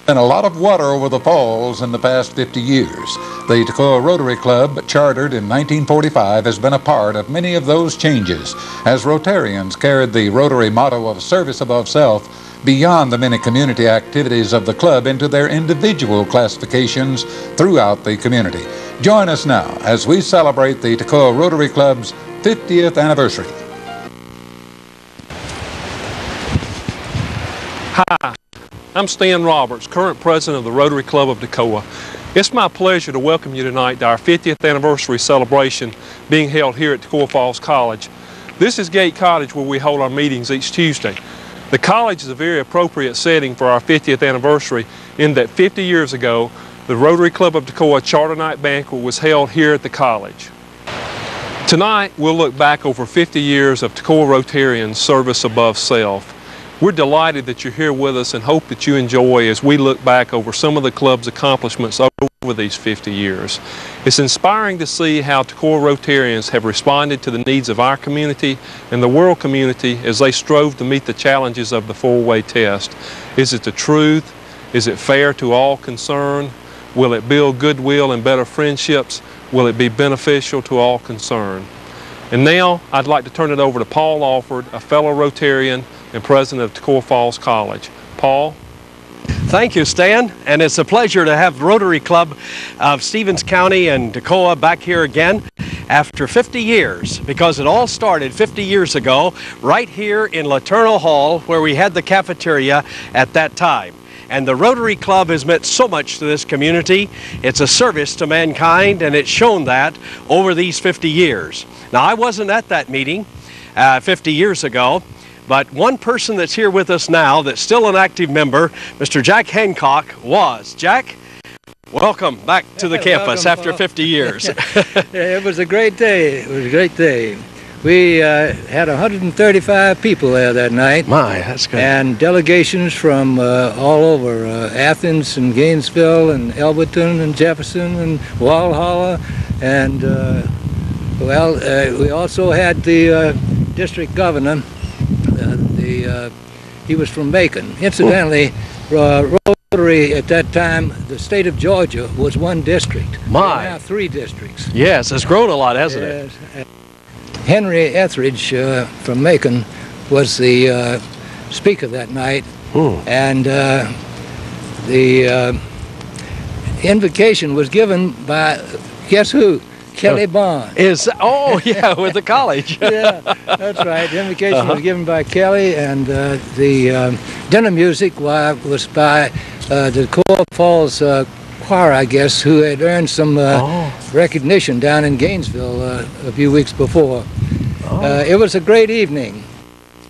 been a lot of water over the falls in the past 50 years. The Toccoa Rotary Club, chartered in 1945, has been a part of many of those changes as Rotarians carried the Rotary motto of service above self beyond the many community activities of the club into their individual classifications throughout the community. Join us now as we celebrate the Toccoa Rotary Club's 50th anniversary. Hi, I'm Stan Roberts, current president of the Rotary Club of Toccoa. It's my pleasure to welcome you tonight to our 50th anniversary celebration being held here at Toccoa Falls College. This is Gate Cottage, where we hold our meetings each Tuesday. The college is a very appropriate setting for our 50th anniversary in that 50 years ago, the Rotary Club of Toccoa Charter Night Banquet was held here at the college. Tonight, we'll look back over 50 years of Toccoa Rotarians' service above self. We're delighted that you're here with us and hope that you enjoy as we look back over some of the club's accomplishments over these 50 years. It's inspiring to see how Toccoa Rotarians have responded to the needs of our community and the world community as they strove to meet the challenges of the four-way test. Is it the truth? Is it fair to all concerned? Will it build goodwill and better friendships? Will it be beneficial to all concerned? And now I'd like to turn it over to Paul Alford, a fellow Rotarian and president of Toccoa Falls College. Paul? Thank you, Stan, and it's a pleasure to have the Rotary Club of Stevens County and Toccoa back here again after 50 years, because it all started 50 years ago right here in Laternal Hall, where we had the cafeteria at that time. And the Rotary Club has meant so much to this community. It's a service to mankind, and it's shown that over these 50 years. Now, I wasn't at that meeting 50 years ago, but one person that's here with us now that's still an active member, Mr. Jack Hancock, was. Jack, welcome back to the campus after 50 years. It was a great day. It was a great day. We had 135 people there that night. My, that's good. And delegations from all over, Athens and Gainesville and Elberton and Jefferson and Walhalla. And, we also had the district governor. He was from Macon. Incidentally, Rotary at that time, the state of Georgia was one district. My. Now 3 districts. Yes, it's grown a lot, hasn't it? Henry Etheridge from Macon was the speaker that night. And the invocation was given by, guess who? Kelly Bond. Oh, yeah, with the college. Yeah, that's right. The invocation was given by Kelly, and the dinner music was by the Toccoa Falls choir, I guess, who had earned some recognition down in Gainesville a few weeks before. It was a great evening.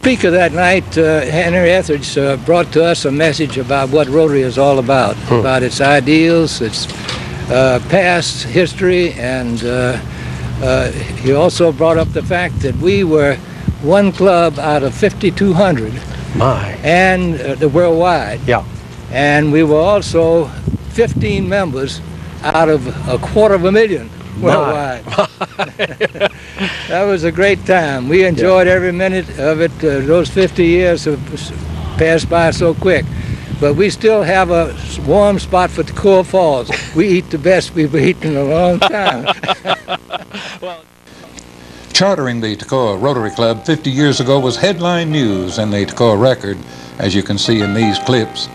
Speaker that night, Henry Etheridge, brought to us a message about what Rotary is all about its ideals, its past history, and he also brought up the fact that we were one club out of 5,200 and worldwide. Yeah. And we were also 15 members out of 250,000 worldwide. That was a great time. We enjoyed every minute of it. Those 50 years have passed by so quick. But we still have a warm spot for Toccoa Falls. We eat the best we've eaten in a long time. Chartering the Toccoa Rotary Club 50 years ago was headline news in the Toccoa Record, as you can see in these clips.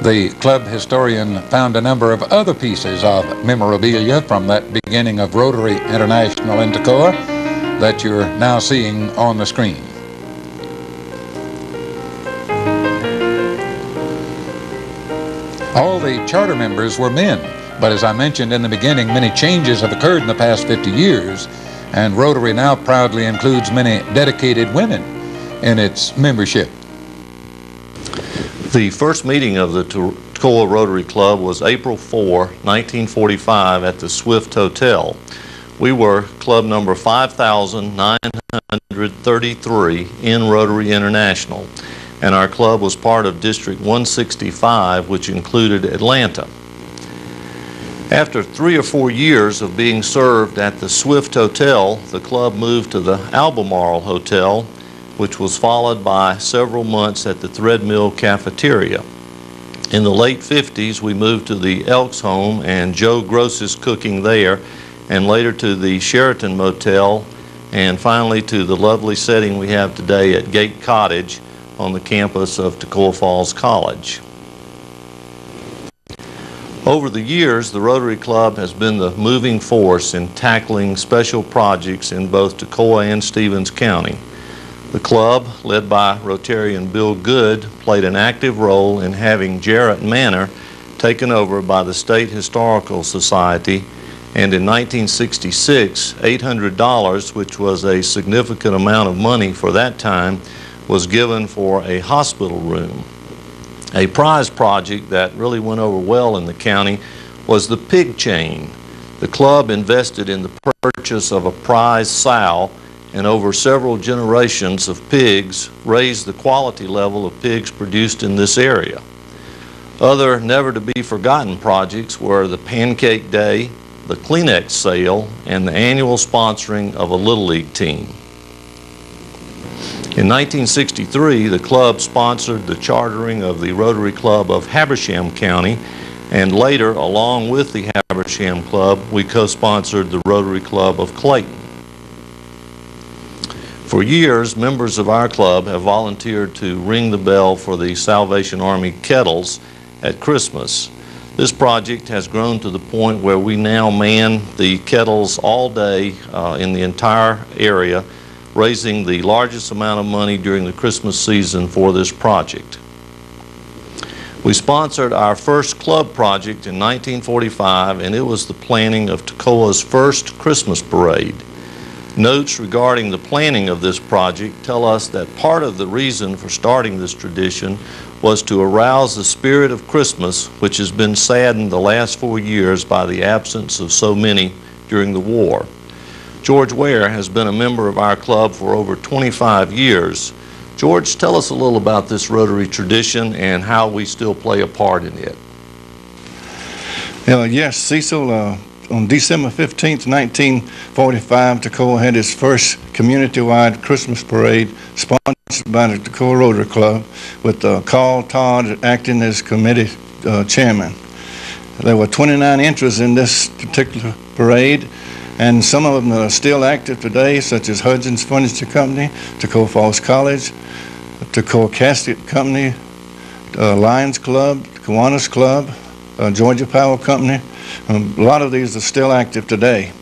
The club historian found a number of other pieces of memorabilia from that beginning of Rotary International in Toccoa that you're now seeing on the screen. All the charter members were men, but as I mentioned in the beginning, many changes have occurred in the past 50 years, and Rotary now proudly includes many dedicated women in its membership. The first meeting of the Toccoa Rotary Club was April 4, 1945 at the Swift Hotel. We were club number 5,933 in Rotary International, and our club was part of District 165, which included Atlanta. After 3 or 4 years of being served at the Swift Hotel, the club moved to the Albemarle Hotel, which was followed by several months at the Threadmill Cafeteria. In the late 50s, we moved to the Elks Home and Joe Gross's Cooking there, and later to the Sheraton Motel, and finally to the lovely setting we have today at Gate Cottage on the campus of Toccoa Falls College. Over the years, the Rotary Club has been the moving force in tackling special projects in both Toccoa and Stevens County. The club, led by Rotarian Bill Good, played an active role in having Jarrett Manor taken over by the State Historical Society, and in 1966, $800, which was a significant amount of money for that time, was given for a hospital room. A prize project that really went over well in the county was the pig chain. The club invested in the purchase of a prize sow, and over several generations of pigs raised the quality level of pigs produced in this area. Other never-to-be-forgotten projects were the Pancake Day, the Kleenex sale, and the annual sponsoring of a Little League team. In 1963, the club sponsored the chartering of the Rotary Club of Habersham County, and later, along with the Habersham Club, we co-sponsored the Rotary Club of Clayton. For years, members of our club have volunteered to ring the bell for the Salvation Army kettles at Christmas. This project has grown to the point where we now man the kettles all day in the entire area, raising the largest amount of money during the Christmas season for this project. We sponsored our first club project in 1945, and it was the planning of Toccoa's first Christmas parade. Notes regarding the planning of this project tell us that part of the reason for starting this tradition was to arouse the spirit of Christmas, which has been saddened the last 4 years by the absence of so many during the war. George Ware has been a member of our club for over 25 years. George, tell us a little about this Rotary tradition and how we still play a part in it. Yes, Cecil, on December 15th, 1945, Toccoa had its first community-wide Christmas parade sponsored by the Toccoa Rotary Club, with Carl Todd acting as committee chairman. There were 29 entries in this particular parade, and some of them are still active today, such as Hudgens Furniture Company, Toccoa Falls College, Toccoa Casket Company, Lions Club, Kiwanis Club, Georgia Power Company. A lot of these are still active today.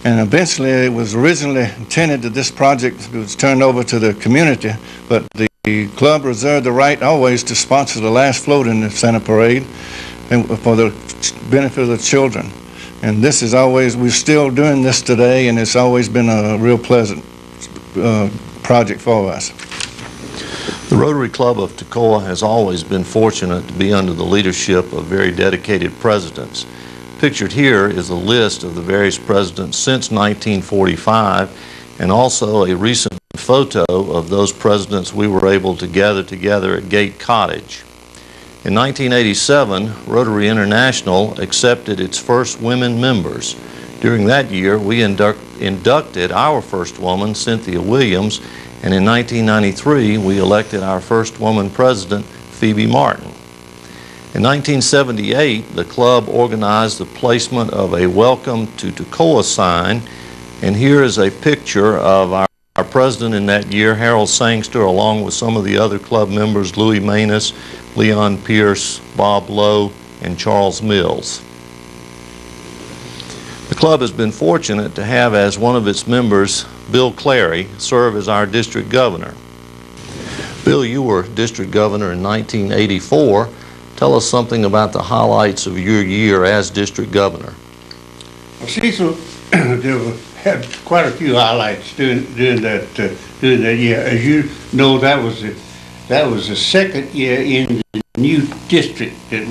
And eventually, it was originally intended that this project was turned over to the community, but the club reserved the right always to sponsor the last float in the Santa Parade and for the benefit of the children. And this is always, we're still doing this today, and it's always been a real pleasant project for us. The Rotary Club of Toccoa has always been fortunate to be under the leadership of very dedicated presidents. Pictured here is a list of the various presidents since 1945, and also a recent photo of those presidents we were able to gather together at Gate Cottage. In 1987, Rotary International accepted its first women members. During that year, we inducted our first woman, Cynthia Williams, and in 1993, we elected our first woman president, Phoebe Martin. In 1978, the club organized the placement of a Welcome to Toccoa sign, and here is a picture of our president in that year, Harold Sangster, along with some of the other club members, Louis Manus, Leon Pierce, Bob Lowe, and Charles Mills. The club has been fortunate to have as one of its members Bill Clary serve as our district governor. Bill, you were district governor in 1984. Tell us something about the highlights of your year as district governor. Well, Cecil had quite a few highlights during that year. As you know, that was the second year in the new district that